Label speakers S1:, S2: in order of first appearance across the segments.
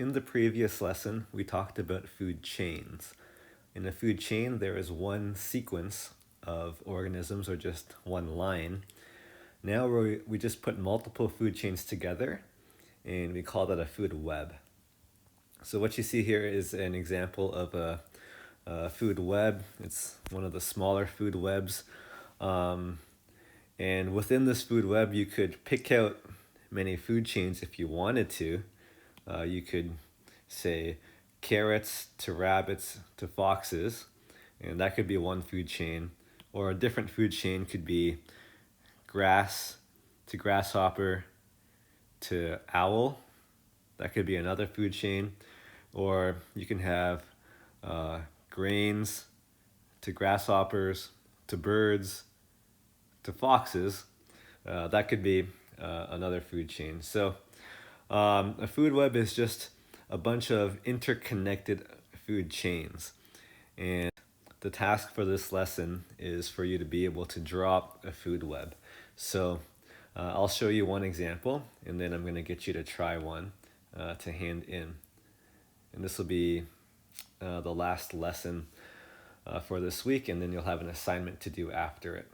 S1: In the previous lesson, we talked about food chains. In a food chain, there is one sequence of organisms or just one line. Now we just put multiple food chains together and we call that a food web. So what you see here is an example of a food web. It's one of the smaller food webs. And within this food web, you could pick out many food chains if you wanted to. You could say carrots to rabbits to foxes, and that could be one food chain. Or a different food chain could be grass to grasshopper to owl. That could be another food chain. Or you can have grains to grasshoppers to birds to foxes. That could be another food chain. So a food web is just a bunch of interconnected food chains. And the task for this lesson is for you to be able to draw a food web. So I'll show you one example, and then I'm going to get you to try one to hand in. And this will be the last lesson for this week, and then you'll have an assignment to do after it.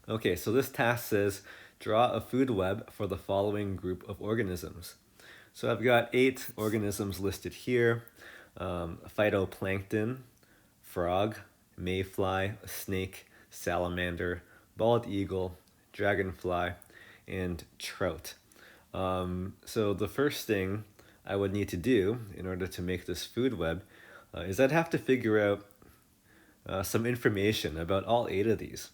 S1: Okay, so this task says, draw a food web for the following group of organisms. So I've got 8 organisms listed here. Phytoplankton, frog, mayfly, snake, salamander, bald eagle, dragonfly, and trout. So the first thing I would need to do in order to make this food web is I'd have to figure out some information about all 8 of these.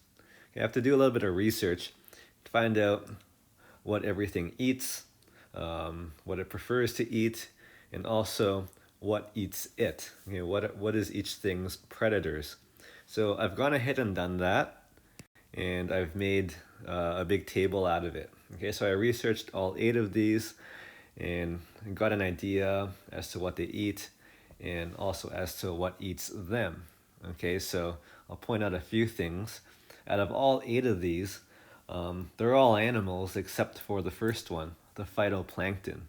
S1: I have to do a little bit of research to find out what everything eats, what it prefers to eat, and also what eats it. What is each thing's predators? So I've gone ahead and done that, and I've made a big table out of it. Okay, so I researched all 8 of these and got an idea as to what they eat and also as to what eats them. Okay, so I'll point out a few things. Out of all 8 of these, they're all animals except for the first one, the phytoplankton.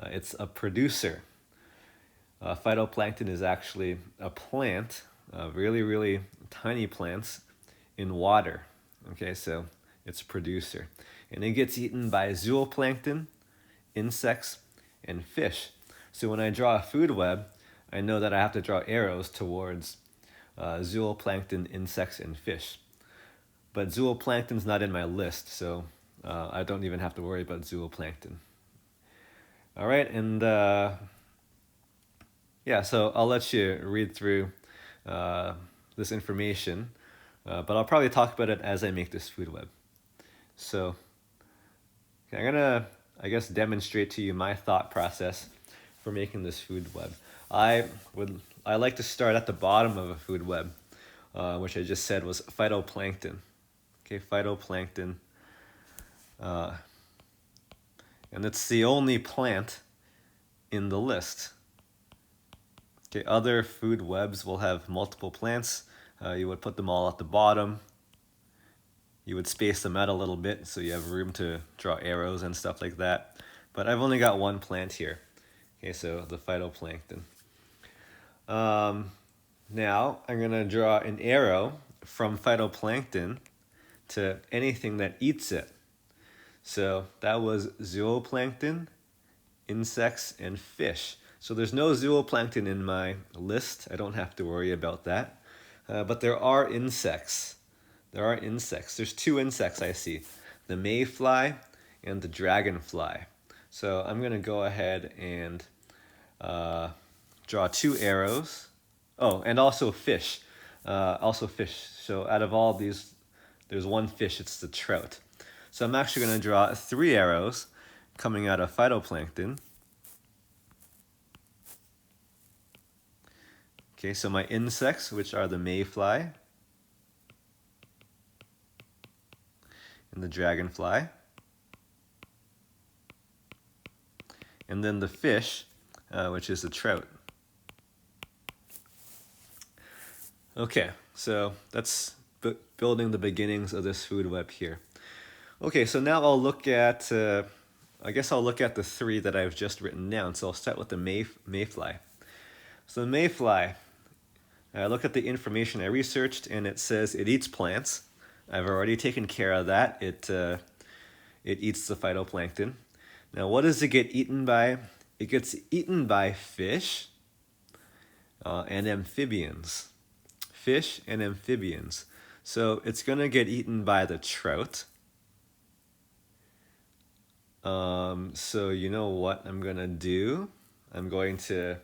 S1: It's a producer. Phytoplankton is actually a plant, really tiny plants in water. Okay, so it's a producer. And it gets eaten by zooplankton, insects, and fish. So when I draw a food web, I know that I have to draw arrows towards zooplankton, insects, and fish. But zooplankton's not in my list, so I don't even have to worry about zooplankton. All right, and yeah, so I'll let you read through this information, but I'll probably talk about it as I make this food web. So I'm gonna, I guess, demonstrate to you my thought process for making this food web. I like to start at the bottom of a food web, which I just said was phytoplankton. Okay, phytoplankton. And it's the only plant in the list. Okay, other food webs will have multiple plants. You would put them all at the bottom. You would space them out a little bit so you have room to draw arrows and stuff like that. But I've only got one plant here. Okay, so the phytoplankton. Now I'm going to draw an arrow from phytoplankton to anything that eats it. So that was zooplankton, insects, and fish. So there's no zooplankton in my list. I don't have to worry about that. But there are insects. There's 2 insects I see, the mayfly and the dragonfly. So I'm going to go ahead and draw 2 arrows. Oh, and also fish. So out of all these, there's one fish, it's the trout. So I'm actually going to draw 3 arrows coming out of phytoplankton. Okay, so my insects, which are the mayfly and the dragonfly. And then the fish, which is the trout. Okay, so that's building the beginnings of this food web here. Okay, so now I'll look at I guess I'll look at the three that I've just written down. So I'll start with the mayfly. So the mayfly, I look at the information I researched, and it says it eats plants. I've already taken care of that. It eats the phytoplankton. Now, what does it get eaten by? It gets eaten by fish and amphibians. Fish and amphibians. So it's going to get eaten by the trout. So you know what I'm going to do? I'm going to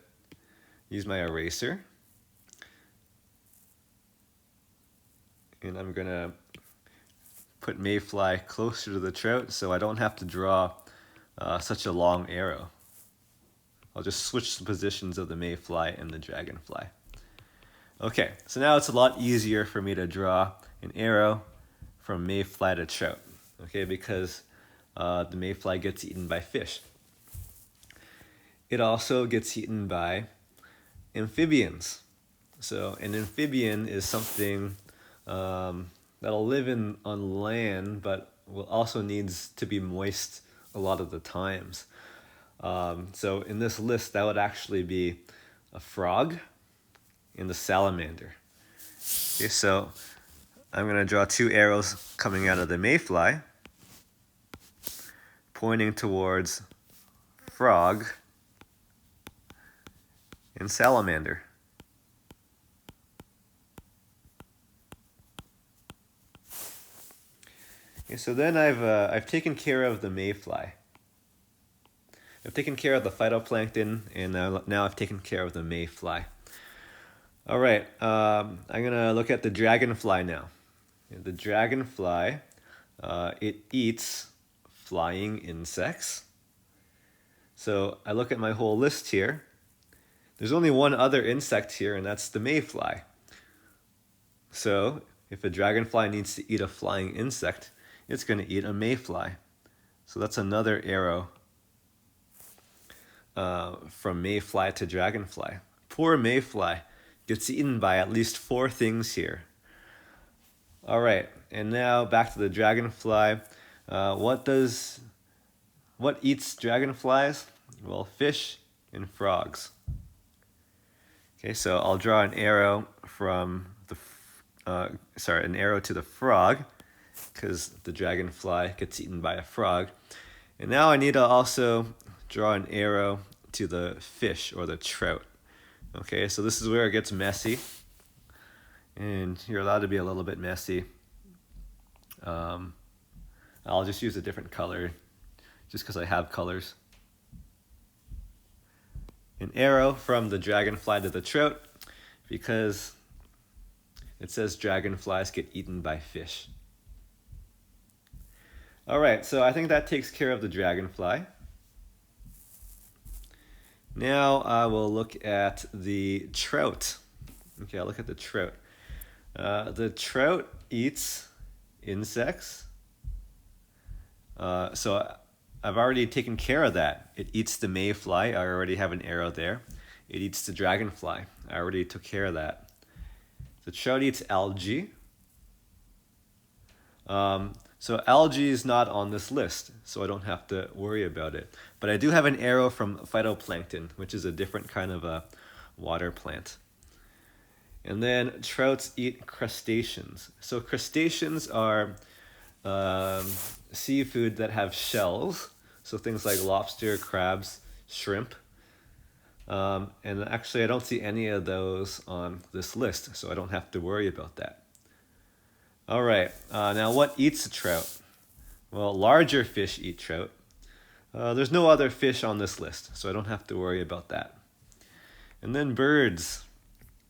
S1: use my eraser. And I'm going to put mayfly closer to the trout so I don't have to draw such a long arrow. I'll just switch the positions of the mayfly and the dragonfly. Okay, so now it's a lot easier for me to draw an arrow from mayfly to trout, okay, because the mayfly gets eaten by fish. It also gets eaten by amphibians. So an amphibian is something that'll live on land, but will also needs to be moist a lot of the times. So in this list, that would actually be a frog and the salamander. Okay, so I'm going to draw two arrows coming out of the mayfly, pointing towards frog and salamander. Okay, so then I've taken care of the mayfly. I've taken care of the phytoplankton, and now I've taken care of the mayfly. All right, I'm gonna look at the dragonfly now. The dragonfly, it eats flying insects. So I look at my whole list here. There's only one other insect here, and that's the mayfly. So if a dragonfly needs to eat a flying insect, it's gonna eat a mayfly. So that's another arrow from mayfly to dragonfly. Poor mayfly gets eaten by at least 4 things here. All right, and now back to the dragonfly. What eats dragonflies? Well, fish and frogs. Okay, so I'll draw an arrow from an arrow to the frog, because the dragonfly gets eaten by a frog. And now I need to also draw an arrow to the fish or the trout. Okay, so this is where it gets messy, and you're allowed to be a little bit messy. I'll just use a different color just because I have colors. An arrow from the dragonfly to the trout, because it says dragonflies get eaten by fish. All right, so I think that takes care of the dragonfly. Now I will look at the trout. Okay, I'll look at the trout. The trout eats insects. So I've already taken care of that. It eats the mayfly. I already have an arrow there. It eats the dragonfly. I already took care of that. The trout eats algae. So algae is not on this list, so I don't have to worry about it. But I do have an arrow from phytoplankton, which is a different kind of a water plant. And then trouts eat crustaceans. So crustaceans are seafood that have shells, so things like lobster, crabs, shrimp. And actually I don't see any of those on this list, so I don't have to worry about that. All right, now what eats a trout? Well, larger fish eat trout. There's no other fish on this list, so I don't have to worry about that. And then birds.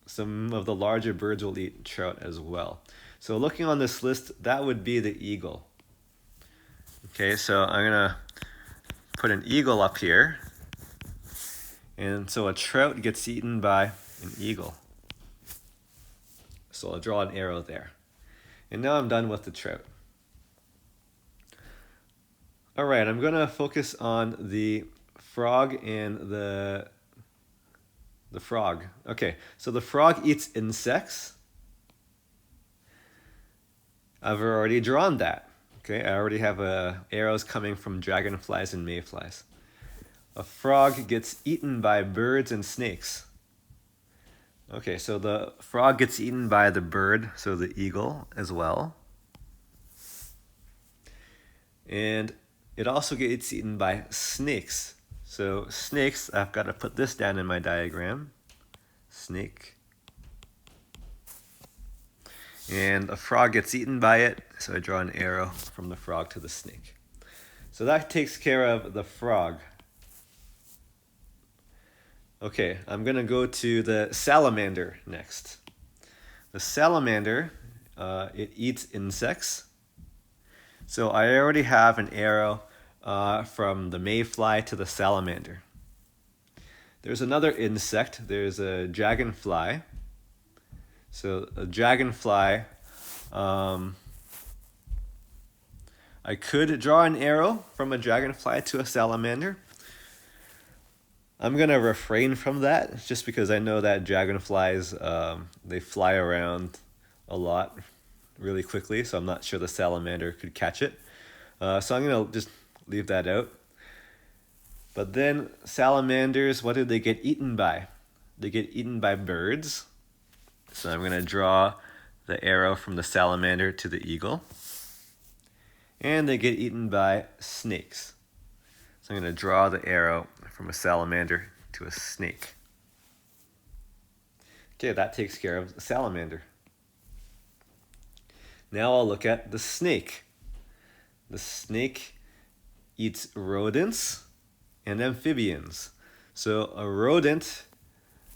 S1: Some of the larger birds will eat trout as well. So looking on this list, that would be the eagle. Okay, so I'm gonna put an eagle up here. And so a trout gets eaten by an eagle. So I'll draw an arrow there. And now I'm done with the trout. All right, I'm gonna focus on the frog and the frog. Okay, so the frog eats insects. I've already drawn that. Okay, I already have arrows coming from dragonflies and mayflies. A frog gets eaten by birds and snakes. Okay, so the frog gets eaten by the bird, so the eagle as well. And it also gets eaten by snakes. So snakes, I've got to put this down in my diagram. Snake. And a frog gets eaten by it, so I draw an arrow from the frog to the snake. So that takes care of the frog. Okay, I'm gonna go to the salamander next. The salamander, it eats insects. So I already have an arrow from the mayfly to the salamander. There's another insect, there's a dragonfly. So a dragonfly, I could draw an arrow from a dragonfly to a salamander. I'm gonna refrain from that just because I know that dragonflies, they fly around a lot really quickly, so I'm not sure the salamander could catch it. So I'm gonna just leave that out. But then salamanders, what do they get eaten by? They get eaten by birds. So I'm gonna draw the arrow from the salamander to the eagle. And they get eaten by snakes. So I'm gonna draw the arrow from a salamander to a snake. Okay, that takes care of the salamander. Now I'll look at the snake. The snake eats rodents and amphibians. So a rodent,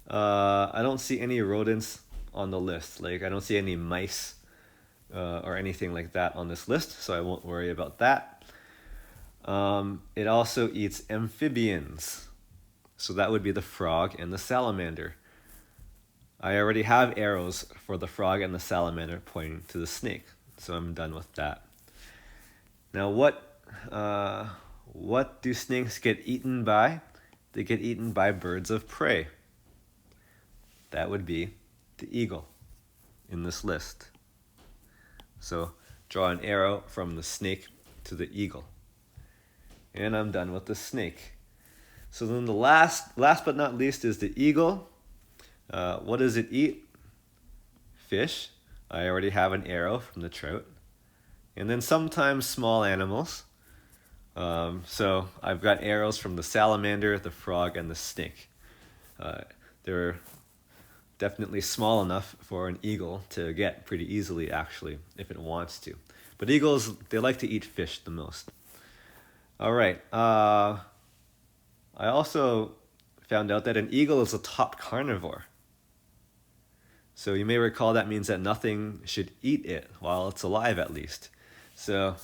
S1: I don't see any rodents on the list. Like I don't see any mice or anything like that on this list, so I won't worry about that. It also eats amphibians. So that would be the frog and the salamander. I already have arrows for the frog and the salamander pointing to the snake, so I'm done with that. Now what do snakes get eaten by? They get eaten by birds of prey. That would be the eagle in this list. So draw an arrow from the snake to the eagle. And I'm done with the snake. So then the last but not least is the eagle. What does it eat? Fish. I already have an arrow from the trout. And then sometimes small animals. So I've got arrows from the salamander, the frog, and the snake. They're definitely small enough for an eagle to get pretty easily, actually, if it wants to. But eagles, they like to eat fish the most. All right. I also found out that an eagle is a top carnivore. So you may recall that means that nothing should eat it while it's alive, at least. So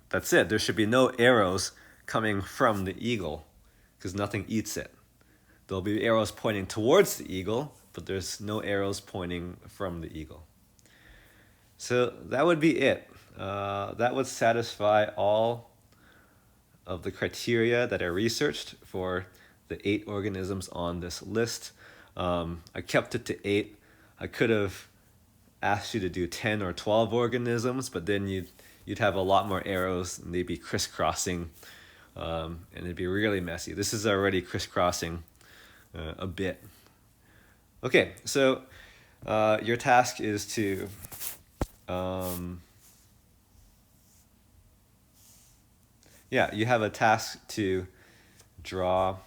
S1: that's it. There should be no arrows coming from the eagle because nothing eats it. There'll be arrows pointing towards the eagle, but there's no arrows pointing from the eagle. So that would be it. That would satisfy all of the criteria that I researched for the 8 organisms on this list. I kept it to 8. I could have asked you to do 10 or 12 organisms, but then you'd have a lot more arrows and they'd be crisscrossing, and it'd be really messy. This is already crisscrossing a bit. Okay, so your task is to you have a task to draw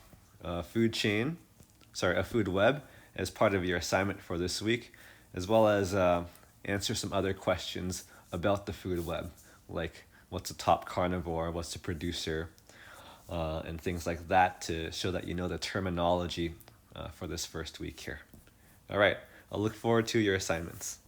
S1: a food web as part of your assignment for this week, as well as answer some other questions about the food web, like what's a top carnivore, what's a producer, and things like that to show that you know the terminology for this first week here. All right, I'll look forward to your assignments.